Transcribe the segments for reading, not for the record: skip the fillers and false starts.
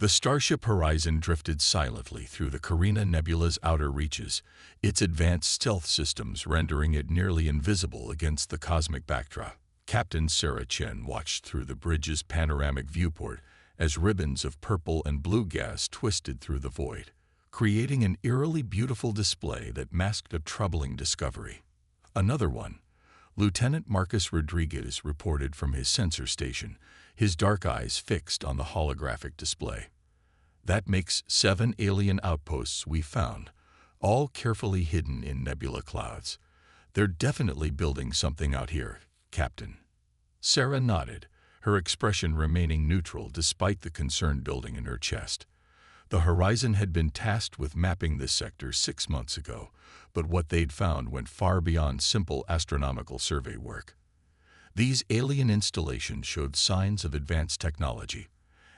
The starship Horizon drifted silently through the Carina Nebula's outer reaches, its advanced stealth systems rendering it nearly invisible against the cosmic backdrop. Captain Sarah Chen watched through the bridge's panoramic viewport as ribbons of purple and blue gas twisted through the void, creating an eerily beautiful display that masked a troubling discovery. Another one. Lieutenant Marcus Rodriguez reported from his sensor station, his dark eyes fixed on the holographic display. That makes 7 alien outposts we found, all carefully hidden in nebula clouds. They're definitely building something out here, Captain. Sarah nodded, her expression remaining neutral despite the concern building in her chest. The Horizon had been tasked with mapping this sector 6 months ago, but what they'd found went far beyond simple astronomical survey work. These alien installations showed signs of advanced technology,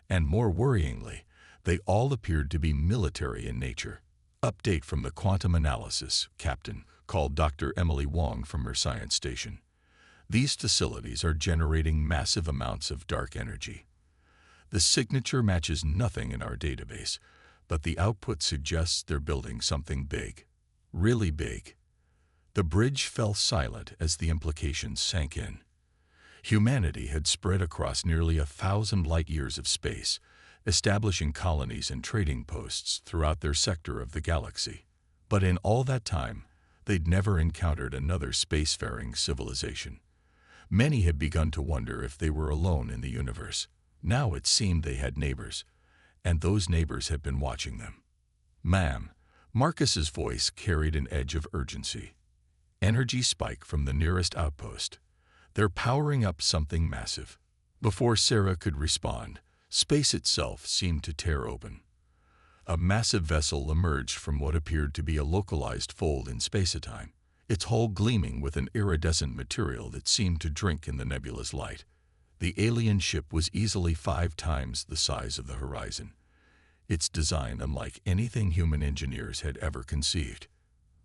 and more worryingly, they all appeared to be military in nature. Update from the quantum analysis, Captain, called Dr. Emily Wong from her science station. These facilities are generating massive amounts of dark energy. The signature matches nothing in our database, but the output suggests they're building something big. Really big. The bridge fell silent as the implications sank in. Humanity had spread across nearly 1,000 light-years of space, establishing colonies and trading posts throughout their sector of the galaxy. But in all that time, they'd never encountered another spacefaring civilization. Many had begun to wonder if they were alone in the universe. Now it seemed they had neighbors, and those neighbors had been watching them. "Ma'am," Marcus's voice carried an edge of urgency. Energy spike from the nearest outpost. They're powering up something massive. Before Sarah could respond, space itself seemed to tear open. A massive vessel emerged from what appeared to be a localized fold in space-time, its hull gleaming with an iridescent material that seemed to drink in the nebula's light. The alien ship was easily 5 times the size of the Horizon, its design unlike anything human engineers had ever conceived.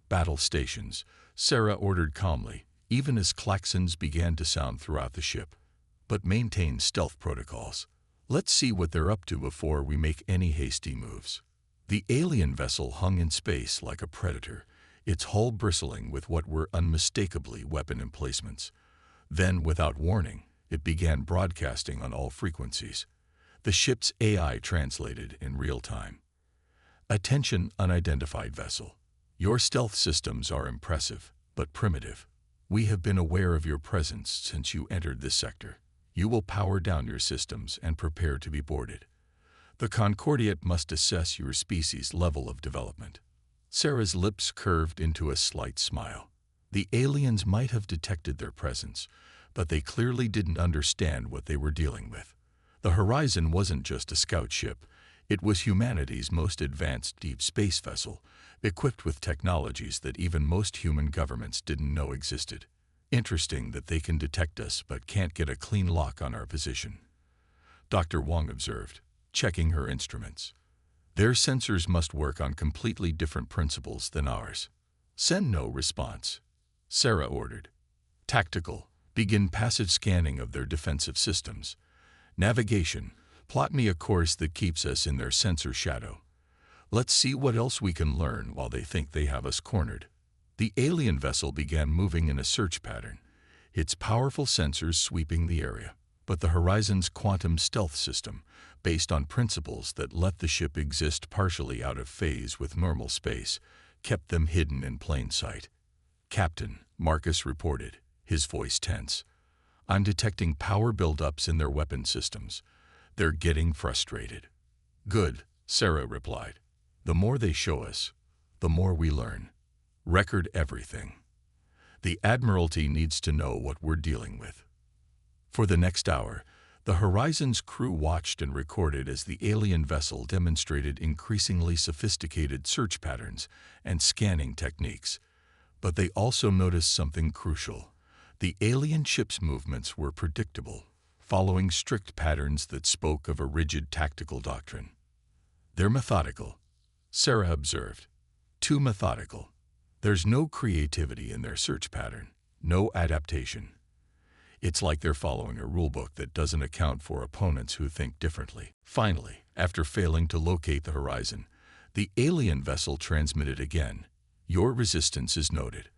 "Battle stations," Sarah ordered calmly, even as klaxons began to sound throughout the ship. "But maintain stealth protocols. Let's see what they're up to before we make any hasty moves." The alien vessel hung in space like a predator, its hull bristling with what were unmistakably weapon emplacements. Then, without warning, it began broadcasting on all frequencies. The ship's AI translated in real time. "Attention, unidentified vessel. Your stealth systems are impressive, but primitive. We have been aware of your presence since you entered this sector. You will power down your systems and prepare to be boarded. The Concordiate must assess your species' level of development." Sarah's lips curved into a slight smile. The aliens might have detected their presence, but they clearly didn't understand what they were dealing with. The Horizon wasn't just a scout ship. It was humanity's most advanced deep space vessel, equipped with technologies that even most human governments didn't know existed. "Interesting that they can detect us but can't get a clean lock on our position," Dr. Wong observed, checking her instruments. "Their sensors must work on completely different principles than ours." "Send no response," Sarah ordered. "Tactical, begin passive scanning of their defensive systems. Navigation, plot me a course that keeps us in their sensor shadow. Let's see what else we can learn while they think they have us cornered." The alien vessel began moving in a search pattern, its powerful sensors sweeping the area. But the Horizon's quantum stealth system, based on principles that let the ship exist partially out of phase with normal space, kept them hidden in plain sight. "Captain," Marcus reported, his voice tense, "I'm detecting power buildups in their weapon systems. They're getting frustrated." "Good," Sarah replied. "The more they show us, the more we learn. Record everything. The Admiralty needs to know what we're dealing with." For the next hour, the Horizon's crew watched and recorded as the alien vessel demonstrated increasingly sophisticated search patterns and scanning techniques. But they also noticed something crucial. The alien ship's movements were predictable, following strict patterns that spoke of a rigid tactical doctrine. "They're methodical," Sarah observed. "Too methodical. There's no creativity in their search pattern, no adaptation. It's like they're following a rulebook that doesn't account for opponents who think differently. Finally, after failing to locate the horizon, the alien vessel transmitted again. Your resistance is noted.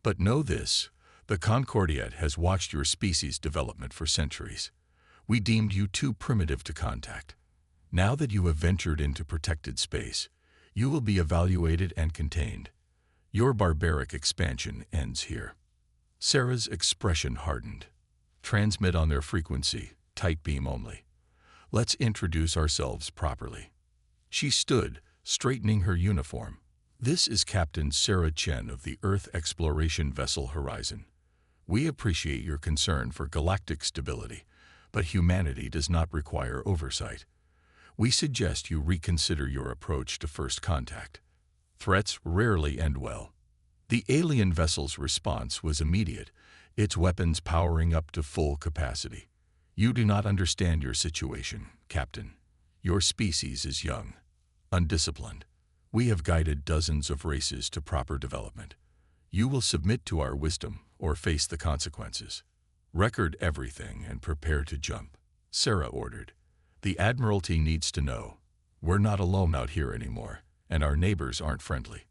But know this, the Concordiat has watched your species' development for centuries. We deemed you too primitive to contact. Now that you have ventured into protected space, you will be evaluated and contained. Your barbaric expansion ends here. Sarah's expression hardened. Transmit on their frequency, tight beam only. Let's introduce ourselves properly. She stood, straightening her uniform. This is Captain Sarah Chen of the Earth Exploration Vessel Horizon. We appreciate your concern for galactic stability, but humanity does not require oversight. We suggest you reconsider your approach to first contact. Threats rarely end well. The alien vessel's response was immediate, its weapons powering up to full capacity. You do not understand your situation, Captain. Your species is young, undisciplined. We have guided dozens of races to proper development. You will submit to our wisdom or face the consequences. Record everything and prepare to jump, Sarah ordered. The Admiralty needs to know. We're not alone out here anymore, and our neighbors aren't friendly.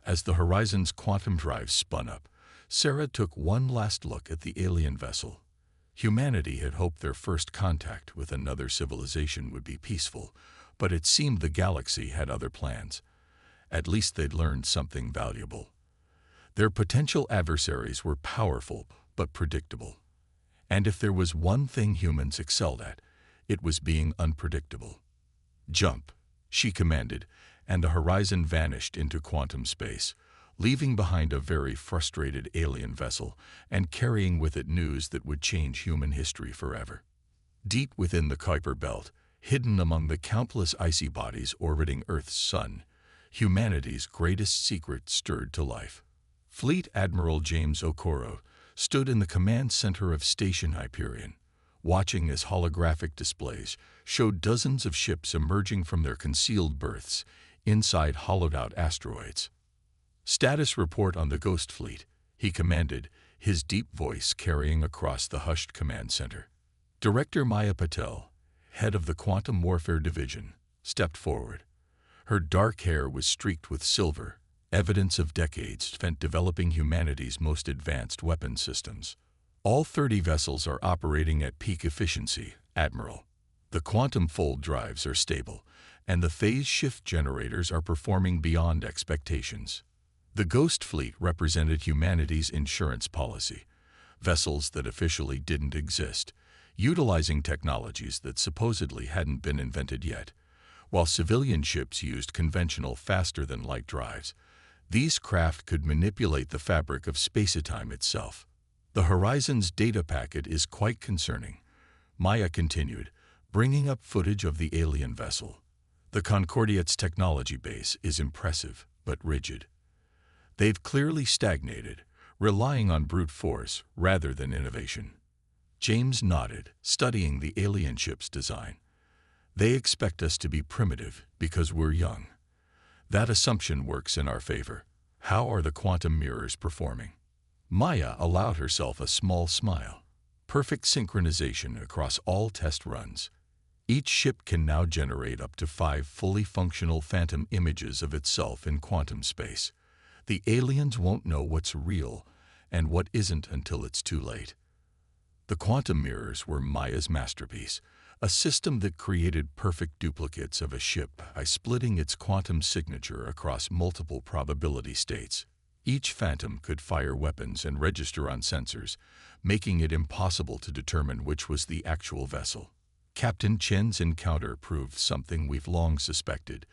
As the Horizon's quantum drive spun up, Sarah took one last look at the alien vessel. Humanity had hoped their first contact with another civilization would be peaceful, but it seemed the galaxy had other plans. At least they'd learned something valuable. Their potential adversaries were powerful but predictable. And if there was one thing humans excelled at, it was being unpredictable. Jump, she commanded, and the Horizon vanished into quantum space, leaving behind a very frustrated alien vessel and carrying with it news that would change human history forever. Deep within the Kuiper Belt, hidden among the countless icy bodies orbiting Earth's sun, humanity's greatest secret stirred to life. Fleet Admiral James Okoro stood in the command center of Station Hyperion, watching as holographic displays showed dozens of ships emerging from their concealed berths inside hollowed-out asteroids. Status report on the Ghost Fleet, he commanded, his deep voice carrying across the hushed command center. Director Maya Patel, head of the Quantum Warfare Division, stepped forward. Her dark hair was streaked with silver, evidence of decades spent developing humanity's most advanced weapon systems. All 30 vessels are operating at peak efficiency, Admiral. The quantum fold drives are stable, and the phase shift generators are performing beyond expectations. The Ghost Fleet represented humanity's insurance policy, vessels that officially didn't exist, utilizing technologies that supposedly hadn't been invented yet. While civilian ships used conventional faster-than-light drives, these craft could manipulate the fabric of space-time itself. The Horizon's data packet is quite concerning, Maya continued, bringing up footage of the alien vessel. The Concordiat's technology base is impressive, but rigid. They've clearly stagnated, relying on brute force rather than innovation. James nodded, studying the alien ship's design. They expect us to be primitive because we're young. That assumption works in our favor. How are the quantum mirrors performing? Maya allowed herself a small smile. Perfect synchronization across all test runs. Each ship can now generate up to 5 fully functional phantom images of itself in quantum space. The aliens won't know what's real and what isn't until it's too late. The quantum mirrors were Maya's masterpiece, a system that created perfect duplicates of a ship by splitting its quantum signature across multiple probability states. Each phantom could fire weapons and register on sensors, making it impossible to determine which was the actual vessel. Captain Chen's encounter proved something we've long suspected,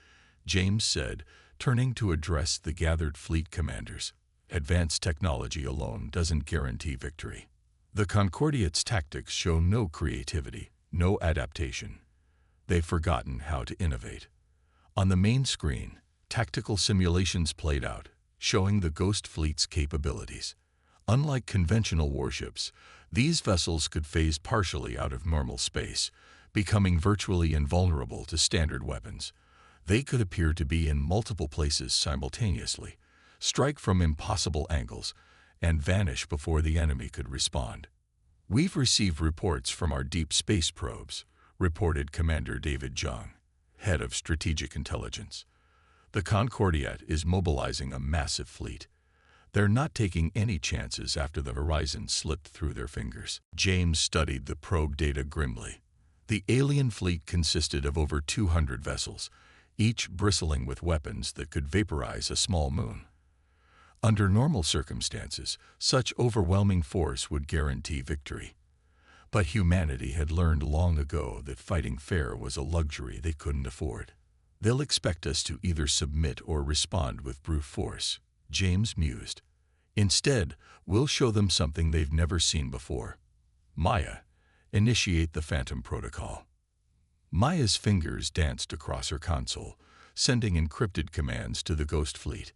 James said, turning to address the gathered fleet commanders. Advanced technology alone doesn't guarantee victory. The Concordiat's tactics show no creativity, no adaptation. They've forgotten how to innovate. On the main screen, tactical simulations played out, showing the Ghost Fleet's capabilities. Unlike conventional warships, these vessels could phase partially out of normal space, becoming virtually invulnerable to standard weapons. They could appear to be in multiple places simultaneously, strike from impossible angles, and vanish before the enemy could respond. "We've received reports from our deep space probes," reported Commander David Jung, head of strategic intelligence. "The Concordiat is mobilizing a massive fleet. They're not taking any chances after the horizon slipped through their fingers." James studied the probe data grimly. The alien fleet consisted of over 200 vessels, each bristling with weapons that could vaporize a small moon. Under normal circumstances, such overwhelming force would guarantee victory. But humanity had learned long ago that fighting fair was a luxury they couldn't afford. "They'll expect us to either submit or respond with brute force," James mused. "Instead, we'll show them something they've never seen before. Maya, initiate the Phantom Protocol." Maya's fingers danced across her console, sending encrypted commands to the Ghost Fleet.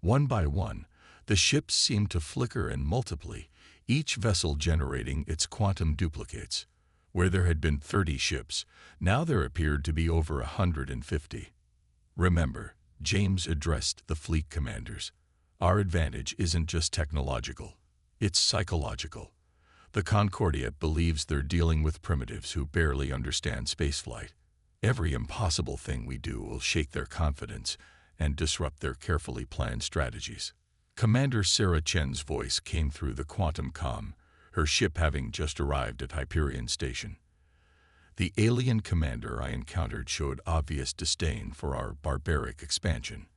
One by one, the ships seemed to flicker and multiply, each vessel generating its quantum duplicates. Where there had been 30 ships, now there appeared to be over 150. "Remember," James addressed the fleet commanders, "our advantage isn't just technological, it's psychological. The Concordiat believes they're dealing with primitives who barely understand spaceflight. Every impossible thing we do will shake their confidence and disrupt their carefully planned strategies." Commander Sarah Chen's voice came through the quantum comm, her ship having just arrived at Hyperion Station. "The alien commander I encountered showed obvious disdain for our barbaric expansion.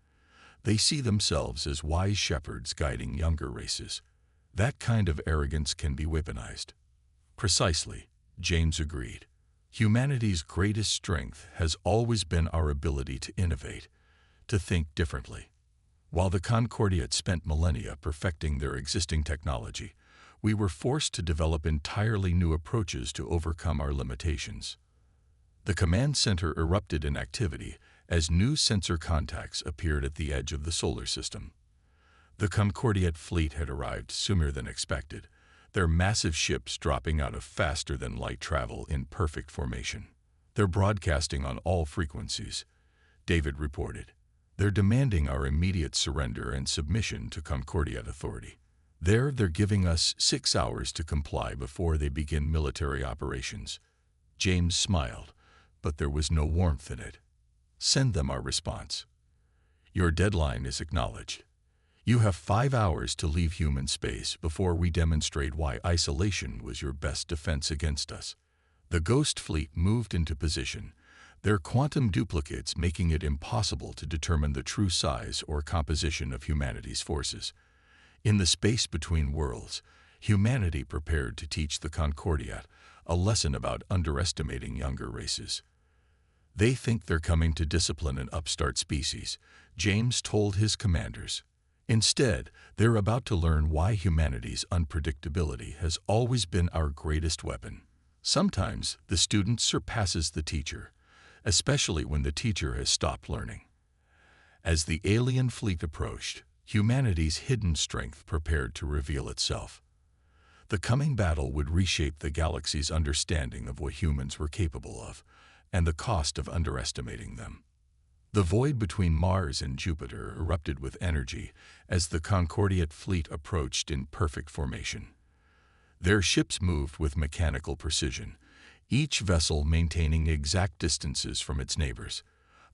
They see themselves as wise shepherds guiding younger races. That kind of arrogance can be weaponized." "Precisely," James agreed. "Humanity's greatest strength has always been our ability to innovate, to think differently. While the Concordiat spent millennia perfecting their existing technology, we were forced to develop entirely new approaches to overcome our limitations." The command center erupted in activity as new sensor contacts appeared at the edge of the solar system. The Concordiat fleet had arrived sooner than expected, their massive ships dropping out of faster-than-light travel in perfect formation. "They're broadcasting on all frequencies," David reported. "They're demanding our immediate surrender and submission to Concordiat authority. They're giving us 6 hours to comply before they begin military operations." James smiled, but there was no warmth in it. "Send them our response. Your deadline is acknowledged. You have 5 hours to leave human space before we demonstrate why isolation was your best defense against us." The Ghost Fleet moved into position, their quantum duplicates making it impossible to determine the true size or composition of humanity's forces. In the space between worlds, humanity prepared to teach the Concordiat a lesson about underestimating younger races. "They think they're coming to discipline an upstart species," James told his commanders. "Instead, they're about to learn why humanity's unpredictability has always been our greatest weapon. Sometimes the student surpasses the teacher, especially when the teacher has stopped learning." As the alien fleet approached, humanity's hidden strength prepared to reveal itself. The coming battle would reshape the galaxy's understanding of what humans were capable of, and the cost of underestimating them. The void between Mars and Jupiter erupted with energy as the Concordiat fleet approached in perfect formation. Their ships moved with mechanical precision, each vessel maintaining exact distances from its neighbors,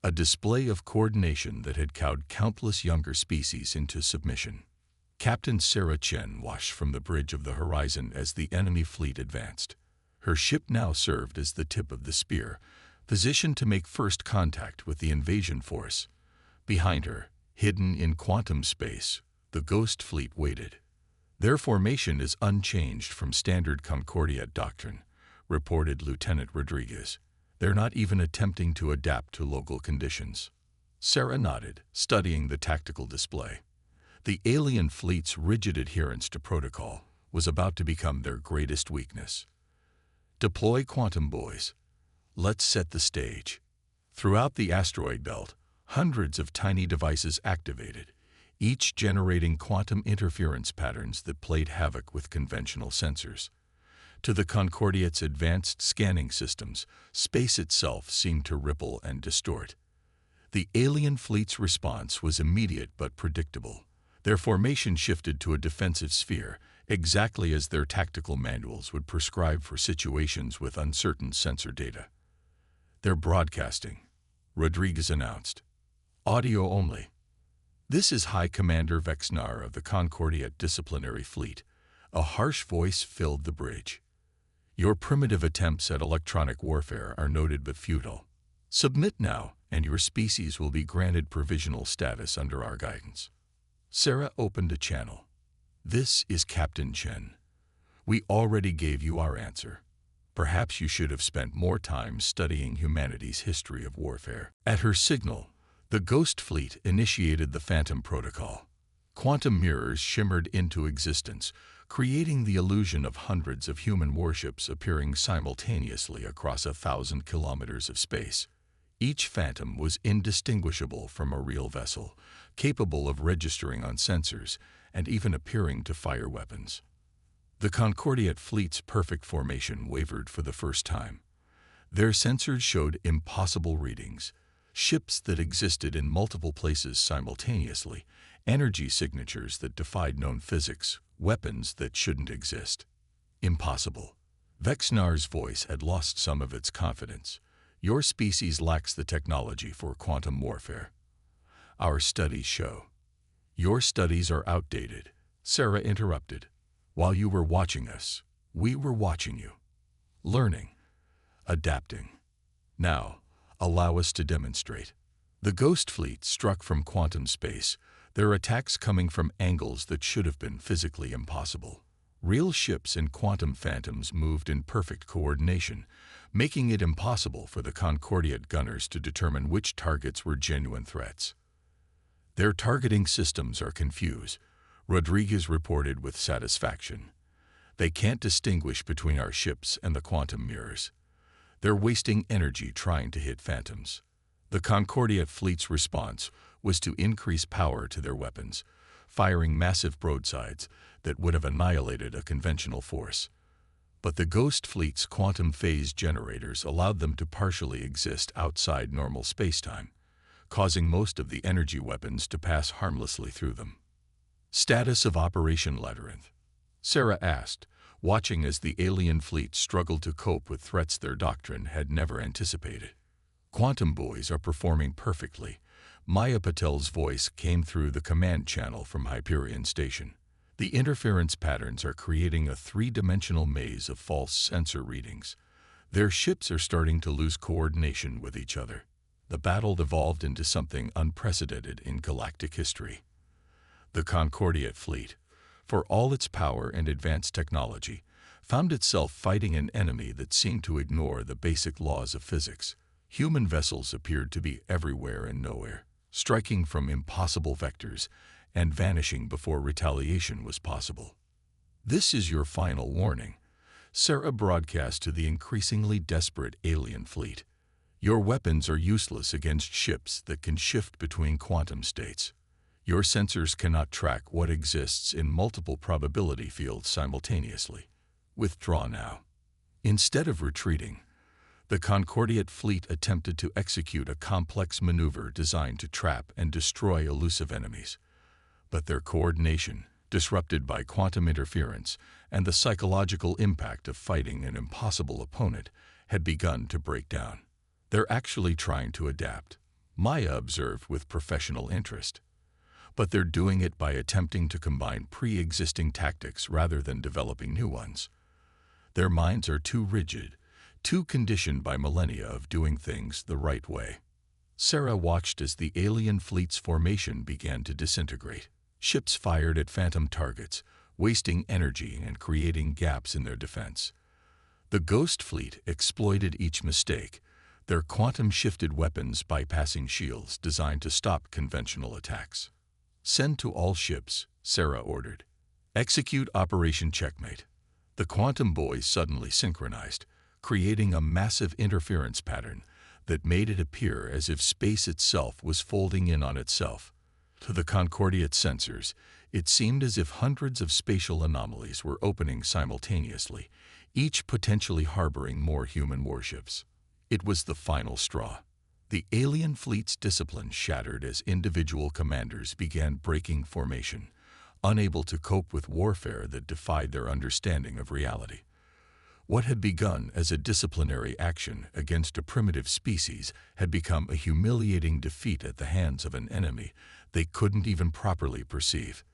a display of coordination that had cowed countless younger species into submission. Captain Sarah Chen watched from the bridge of the horizon as the enemy fleet advanced. Her ship now served as the tip of the spear, positioned to make first contact with the invasion force. Behind her, hidden in quantum space, the Ghost Fleet waited. "Their formation is unchanged from standard Concordiat doctrine," reported Lieutenant Rodriguez. "They're not even attempting to adapt to local conditions." Sarah nodded, studying the tactical display. The alien fleet's rigid adherence to protocol was about to become their greatest weakness. "Deploy quantum buoys. Let's set the stage." Throughout the asteroid belt, hundreds of tiny devices activated, each generating quantum interference patterns that played havoc with conventional sensors. To the Concordiat's advanced scanning systems, space itself seemed to ripple and distort. The alien fleet's response was immediate but predictable. Their formation shifted to a defensive sphere, exactly as their tactical manuals would prescribe for situations with uncertain sensor data. "They're broadcasting," Rodriguez announced. "Audio only." "This is High Commander Vexnar of the Concordia Disciplinary Fleet." A harsh voice filled the bridge. "Your primitive attempts at electronic warfare are noted but futile. Submit now, and your species will be granted provisional status under our guidance." Sarah opened a channel. "This is Captain Chen. We already gave you our answer. Perhaps you should have spent more time studying humanity's history of warfare." At her signal, the Ghost Fleet initiated the Phantom Protocol. Quantum mirrors shimmered into existence, creating the illusion of hundreds of human warships appearing simultaneously across 1,000 kilometers of space. Each Phantom was indistinguishable from a real vessel, capable of registering on sensors and even appearing to fire weapons. The Concordiate Fleet's perfect formation wavered for the first time. Their sensors showed impossible readings, ships that existed in multiple places simultaneously, energy signatures that defied known physics, weapons that shouldn't exist. Impossible. Vexnar's voice had lost some of its confidence. "Your species lacks the technology for quantum warfare. Our studies show." "Your studies are outdated," Sarah interrupted. "While you were watching us, we were watching you. Learning. Adapting. Now, allow us to demonstrate." The Ghost Fleet struck from quantum space, their attacks coming from angles that should have been physically impossible. Real ships and quantum phantoms moved in perfect coordination, making it impossible for the Concordiate gunners to determine which targets were genuine threats. "Their targeting systems are confused," Rodriguez reported with satisfaction. "They can't distinguish between our ships and the quantum mirrors. They're wasting energy trying to hit phantoms." The Concordiate Fleet's response was to increase power to their weapons, firing massive broadsides that would have annihilated a conventional force. But the Ghost Fleet's quantum phase generators allowed them to partially exist outside normal spacetime, causing most of the energy weapons to pass harmlessly through them. "Status of Operation Labyrinth?" Sarah asked, watching as the alien fleet struggled to cope with threats their doctrine had never anticipated. "Quantum buoys are performing perfectly." Maya Patel's voice came through the command channel from Hyperion Station. "The interference patterns are creating a three-dimensional maze of false sensor readings. Their ships are starting to lose coordination with each other." The battle devolved into something unprecedented in galactic history. The Concordiate Fleet, for all its power and advanced technology, found itself fighting an enemy that seemed to ignore the basic laws of physics. Human vessels appeared to be everywhere and nowhere, striking from impossible vectors and vanishing before retaliation was possible. "This is your final warning," Sarah broadcast to the increasingly desperate alien fleet. "Your weapons are useless against ships that can shift between quantum states. Your sensors cannot track what exists in multiple probability fields simultaneously. Withdraw now." Instead of retreating, the Concordiate Fleet attempted to execute a complex maneuver designed to trap and destroy elusive enemies. But their coordination, disrupted by quantum interference and the psychological impact of fighting an impossible opponent, had begun to break down. "They're actually trying to adapt," Maya observed with professional interest. "But they're doing it by attempting to combine pre-existing tactics rather than developing new ones. Their minds are too rigid, too conditioned by millennia of doing things the right way." Sarah watched as the alien fleet's formation began to disintegrate. Ships fired at phantom targets, wasting energy and creating gaps in their defense. The Ghost Fleet exploited each mistake, their quantum-shifted weapons bypassing shields designed to stop conventional attacks. "Send to all ships," Sarah ordered. "Execute Operation Checkmate." The quantum buoys suddenly synchronized, creating a massive interference pattern that made it appear as if space itself was folding in on itself. To the Concordiate sensors, it seemed as if hundreds of spatial anomalies were opening simultaneously, each potentially harboring more human warships. It was the final straw. The alien fleet's discipline shattered as individual commanders began breaking formation, unable to cope with warfare that defied their understanding of reality. What had begun as a disciplinary action against a primitive species had become a humiliating defeat at the hands of an enemy they couldn't even properly perceive.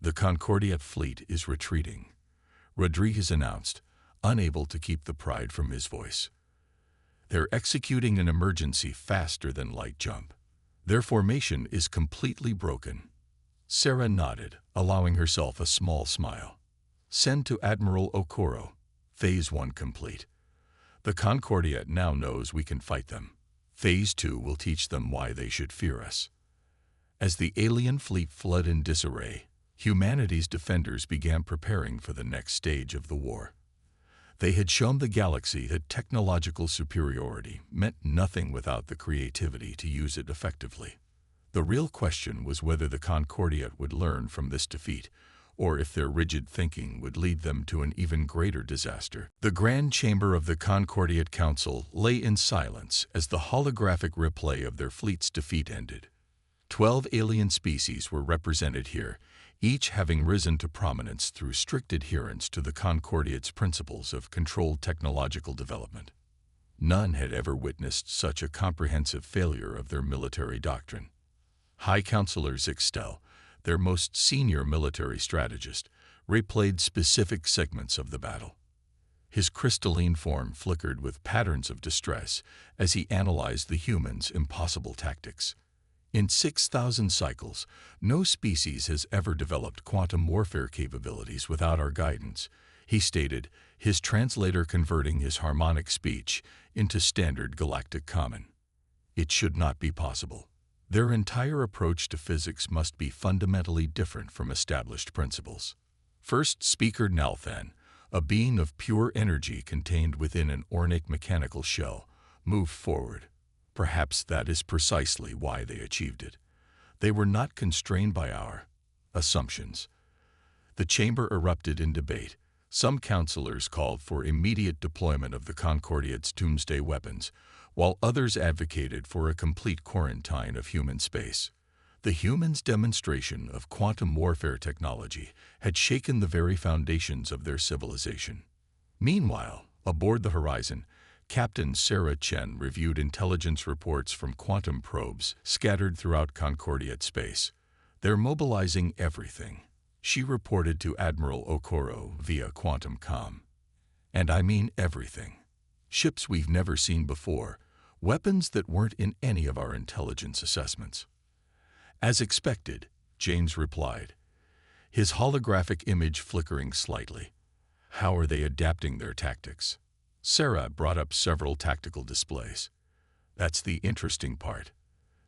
The Concordiat fleet is retreating, Rodriguez announced, unable to keep the pride from his voice. They're executing an emergency faster than light jump. Their formation is completely broken. Sarah nodded, allowing herself a small smile. Send to Admiral Okoro. Phase 1 complete. The Concordiat now knows we can fight them. Phase 2 will teach them why they should fear us. As the alien fleet fled in disarray, humanity's defenders began preparing for the next stage of the war. They had shown the galaxy that technological superiority meant nothing without the creativity to use it effectively. The real question was whether the Concordiat would learn from this defeat, or if their rigid thinking would lead them to an even greater disaster. The grand chamber of the Concordiat Council lay in silence as the holographic replay of their fleet's defeat ended. 12 alien species were represented here, each having risen to prominence through strict adherence to the Concordiat's principles of controlled technological development. None had ever witnessed such a comprehensive failure of their military doctrine. High Counselor Zixtel, their most senior military strategist, replayed specific segments of the battle. His crystalline form flickered with patterns of distress as he analyzed the humans' impossible tactics. In 6,000 cycles, no species has ever developed quantum warfare capabilities without our guidance, he stated, his translator converting his harmonic speech into standard galactic common. It should not be possible. Their entire approach to physics must be fundamentally different from established principles. First Speaker Nalthan, a being of pure energy contained within an ornate mechanical shell, moved forward. Perhaps that is precisely why they achieved it. They were not constrained by our assumptions. The chamber erupted in debate. Some counselors called for immediate deployment of the Concordiat's doomsday weapons, while others advocated for a complete quarantine of human space. The humans' demonstration of quantum warfare technology had shaken the very foundations of their civilization. Meanwhile, aboard the Horizon, Captain Sarah Chen reviewed intelligence reports from quantum probes scattered throughout Concordiat space. They're mobilizing everything, she reported to Admiral Okoro via quantum comm. And I mean everything. Ships we've never seen before, weapons that weren't in any of our intelligence assessments. As expected, James replied, his holographic image flickering slightly. How are they adapting their tactics? Sarah brought up several tactical displays. That's the interesting part.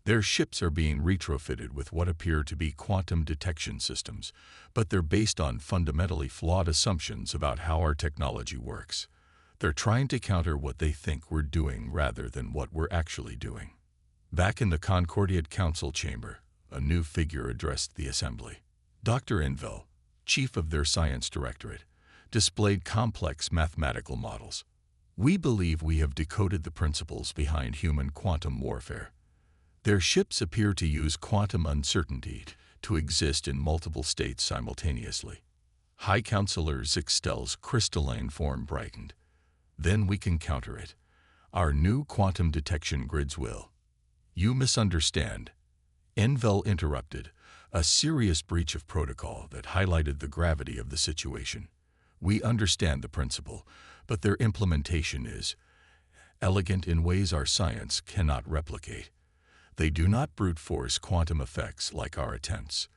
Their ships are being retrofitted with what appear to be quantum detection systems, but they're based on fundamentally flawed assumptions about how our technology works. They're trying to counter what they think we're doing rather than what we're actually doing. Back in the Concordiat Council chamber, a new figure addressed the assembly. Dr. Envel, chief of their science directorate, displayed complex mathematical models. We believe we have decoded the principles behind human quantum warfare. Their ships appear to use quantum uncertainty to exist in multiple states simultaneously. High Counselor Zixtel's crystalline form brightened. Then we can counter it. Our new quantum detection grids will. You misunderstand. Envel interrupted, a serious breach of protocol that highlighted the gravity of the situation. We understand the principle, but their implementation is elegant in ways our science cannot replicate. They do not brute force quantum effects like our attempts.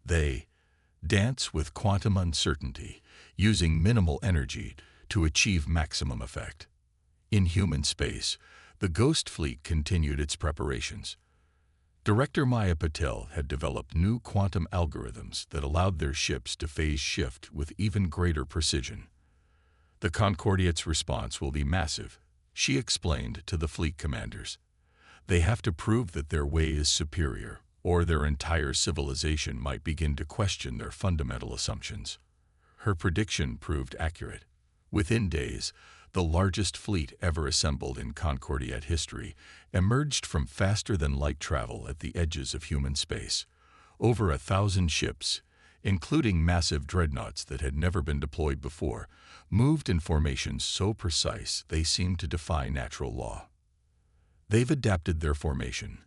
They dance with quantum uncertainty, using minimal energy to achieve maximum effect. In human space, the Ghost Fleet continued its preparations. Director Maya Patel had developed new quantum algorithms that allowed their ships to phase shift with even greater precision. The Concordiat's response will be massive, she explained to the fleet commanders. They have to prove that their way is superior, or their entire civilization might begin to question their fundamental assumptions. Her prediction proved accurate. Within days, the largest fleet ever assembled in Concordiat history emerged from faster-than-light travel at the edges of human space. Over 1,000 ships, including massive dreadnoughts that had never been deployed before, moved in formations so precise they seemed to defy natural law. "They've adapted their formation,"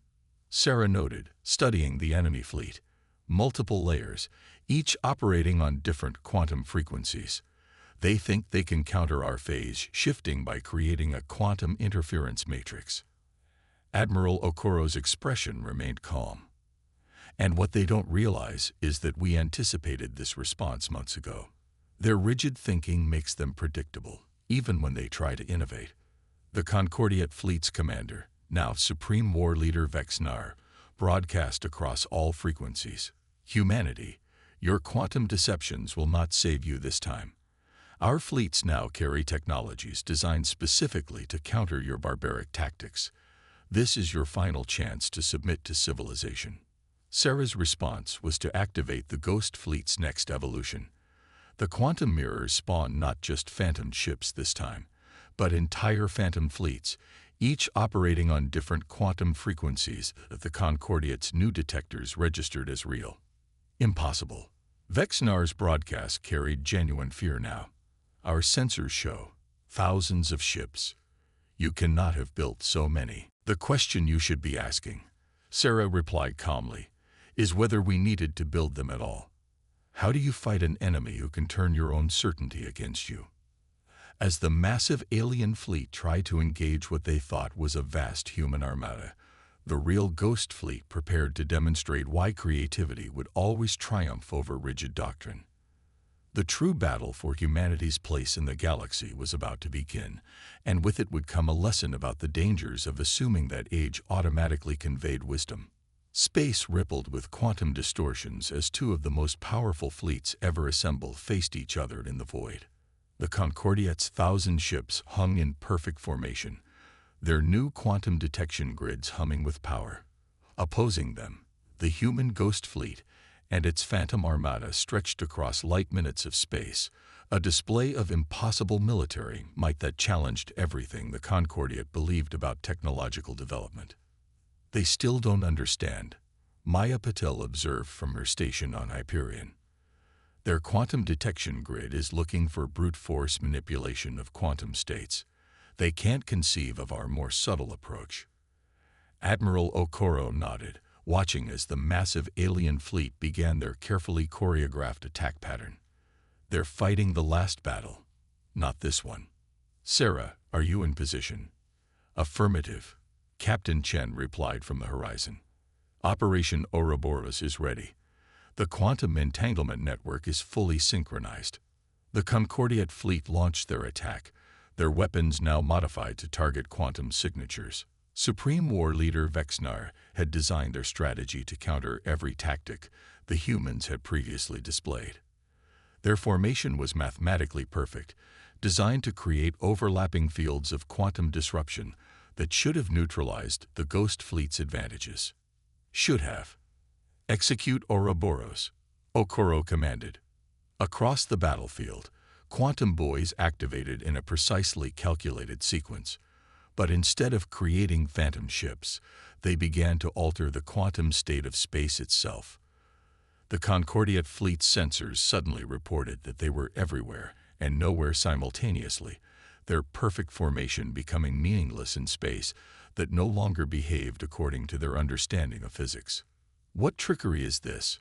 Sarah noted, studying the enemy fleet. "Multiple layers, each operating on different quantum frequencies. They think they can counter our phase shifting by creating a quantum interference matrix." Admiral Okoro's expression remained calm. "And what they don't realize is that we anticipated this response months ago. Their rigid thinking makes them predictable, even when they try to innovate." The Concordiate Fleet's commander, now Supreme War Leader Vexnar, broadcast across all frequencies. "Humanity, your quantum deceptions will not save you this time. Our fleets now carry technologies designed specifically to counter your barbaric tactics. This is your final chance to submit to civilization." Sarah's response was to activate the Ghost Fleet's next evolution. The quantum mirrors spawned not just phantom ships this time, but entire phantom fleets, each operating on different quantum frequencies that the Concordiate's new detectors registered as real. "Impossible." Vexnar's broadcast carried genuine fear now. "Our sensors show thousands of ships. You cannot have built so many. The question you should be asking," Sarah replied calmly, "is whether we needed to build them at all. How do you fight an enemy who can turn your own certainty against you?" As the massive alien fleet tried to engage what they thought was a vast human armada, the real Ghost Fleet prepared to demonstrate why creativity would always triumph over rigid doctrine. The true battle for humanity's place in the galaxy was about to begin, and with it would come a lesson about the dangers of assuming that age automatically conveyed wisdom. Space rippled with quantum distortions as two of the most powerful fleets ever assembled faced each other in the void. The Concordiate's 1,000 ships hung in perfect formation, their new quantum detection grids humming with power. Opposing them, the human Ghost Fleet and its phantom armada stretched across light minutes of space, a display of impossible military might that challenged everything the Concordiate believed about technological development. "They still don't understand," Maya Patel observed from her station on Hyperion. "Their quantum detection grid is looking for brute force manipulation of quantum states. They can't conceive of our more subtle approach." Admiral Okoro nodded, watching as the massive alien fleet began their carefully choreographed attack pattern. "They're fighting the last battle, not this one." "Sarah, are you in position?" "Affirmative," Captain Chen replied from the horizon. "Operation Ouroboros is ready. The quantum entanglement network is fully synchronized." The Concordiate fleet launched their attack, their weapons now modified to target quantum signatures. Supreme War Leader Vexnar had designed their strategy to counter every tactic the humans had previously displayed. Their formation was mathematically perfect, designed to create overlapping fields of quantum disruption that should have neutralized the Ghost Fleet's advantages. "Should have." "Execute Ouroboros," Okoro commanded. Across the battlefield, quantum buoys activated in a precisely calculated sequence. But instead of creating phantom ships, they began to alter the quantum state of space itself. The Concordiate fleet's sensors suddenly reported that they were everywhere and nowhere simultaneously, their perfect formation becoming meaningless in space that no longer behaved according to their understanding of physics. "What trickery is this?"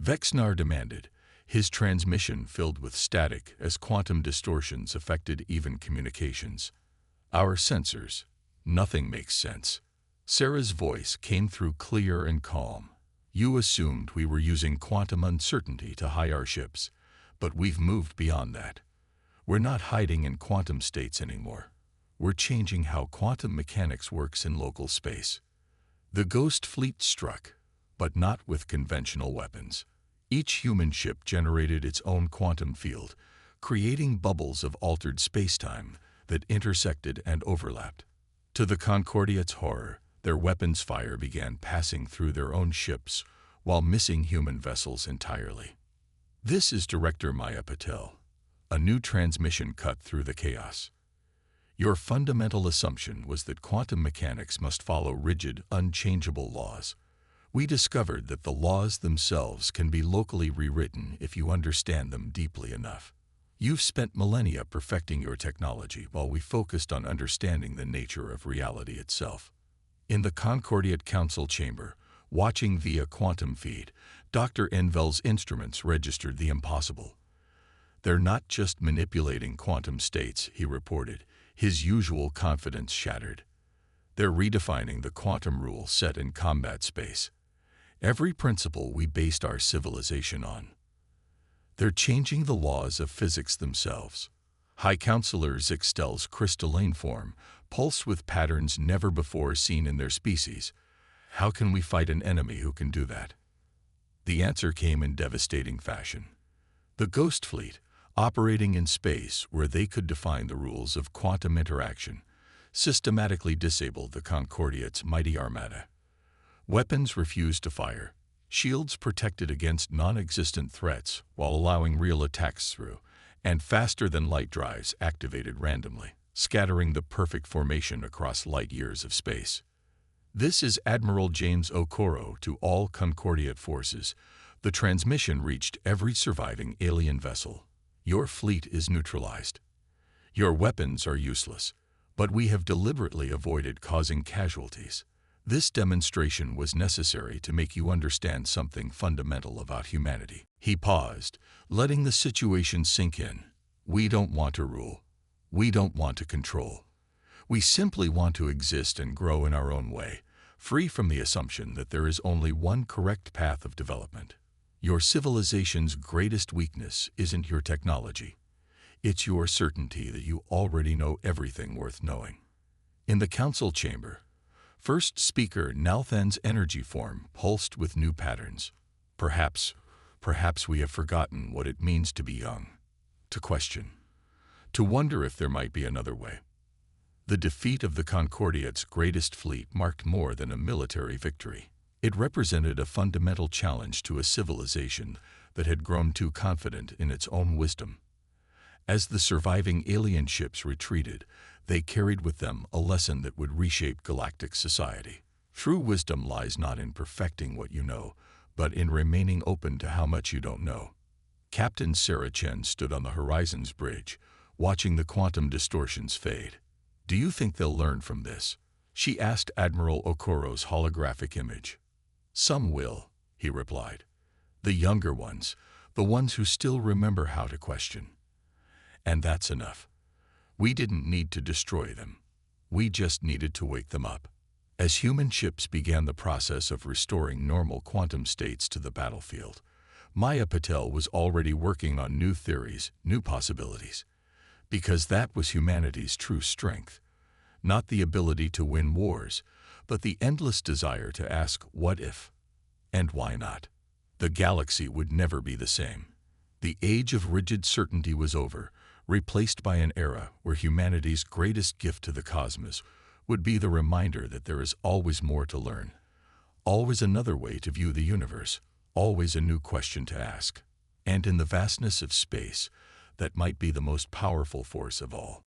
Vexnar demanded, his transmission filled with static as quantum distortions affected even communications. "Our sensors. Nothing makes sense." Sarah's voice came through clear and calm. "You assumed we were using quantum uncertainty to hide our ships, but we've moved beyond that. We're not hiding in quantum states anymore. We're changing how quantum mechanics works in local space." The Ghost Fleet struck, but not with conventional weapons. Each human ship generated its own quantum field, creating bubbles of altered spacetime that intersected and overlapped. To the Concordiate's horror, their weapons fire began passing through their own ships while missing human vessels entirely. "This is Director Maya Patel." A new transmission cut through the chaos. "Your fundamental assumption was that quantum mechanics must follow rigid, unchangeable laws. We discovered that the laws themselves can be locally rewritten if you understand them deeply enough. You've spent millennia perfecting your technology while we focused on understanding the nature of reality itself. In the Concordiate Council chamber, watching via quantum feed, Dr. Envel's instruments registered the impossible. "They're not just manipulating quantum states," he reported, his usual confidence shattered. "They're redefining the quantum rule set in combat space. Every principle we based our civilization on. They're changing the laws of physics themselves." High Counselor Zixtel's crystalline form pulsed with patterns never before seen in their species. "How can we fight an enemy who can do that?" The answer came in devastating fashion. The Ghost Fleet, operating in space where they could define the rules of quantum interaction, systematically disabled the Concordiate's mighty armada. Weapons refused to fire. Shields protected against non-existent threats while allowing real attacks through, and faster-than-light drives activated randomly, scattering the perfect formation across light years of space. "This is Admiral James Okoro to all Concordiate forces." The transmission reached every surviving alien vessel. "Your fleet is neutralized. Your weapons are useless, but we have deliberately avoided causing casualties. This demonstration was necessary to make you understand something fundamental about humanity." He paused, letting the situation sink in. "We don't want to rule. We don't want to control. We simply want to exist and grow in our own way, free from the assumption that there is only one correct path of development. Your civilization's greatest weakness isn't your technology. It's your certainty that you already know everything worth knowing." In the council chamber, First Speaker Nalthan's energy form pulsed with new patterns. Perhaps we have forgotten what it means to be young, to question, to wonder if there might be another way." The defeat of the Concordiate's greatest fleet marked more than a military victory. It represented a fundamental challenge to a civilization that had grown too confident in its own wisdom. As the surviving alien ships retreated, they carried with them a lesson that would reshape galactic society. True wisdom lies not in perfecting what you know, but in remaining open to how much you don't know. Captain Sarah Chen stood on the horizon's bridge, watching the quantum distortions fade. "Do you think they'll learn from this?" she asked Admiral Okoro's holographic image. "Some will," he replied. "The younger ones, the ones who still remember how to question. And that's enough. We didn't need to destroy them. We just needed to wake them up." As human ships began the process of restoring normal quantum states to the battlefield, Maya Patel was already working on new theories, new possibilities. Because that was humanity's true strength. Not the ability to win wars, but the endless desire to ask what if, and why not. The galaxy would never be the same. The age of rigid certainty was over, replaced by an era where humanity's greatest gift to the cosmos would be the reminder that there is always more to learn, always another way to view the universe, always a new question to ask. And in the vastness of space, that might be the most powerful force of all.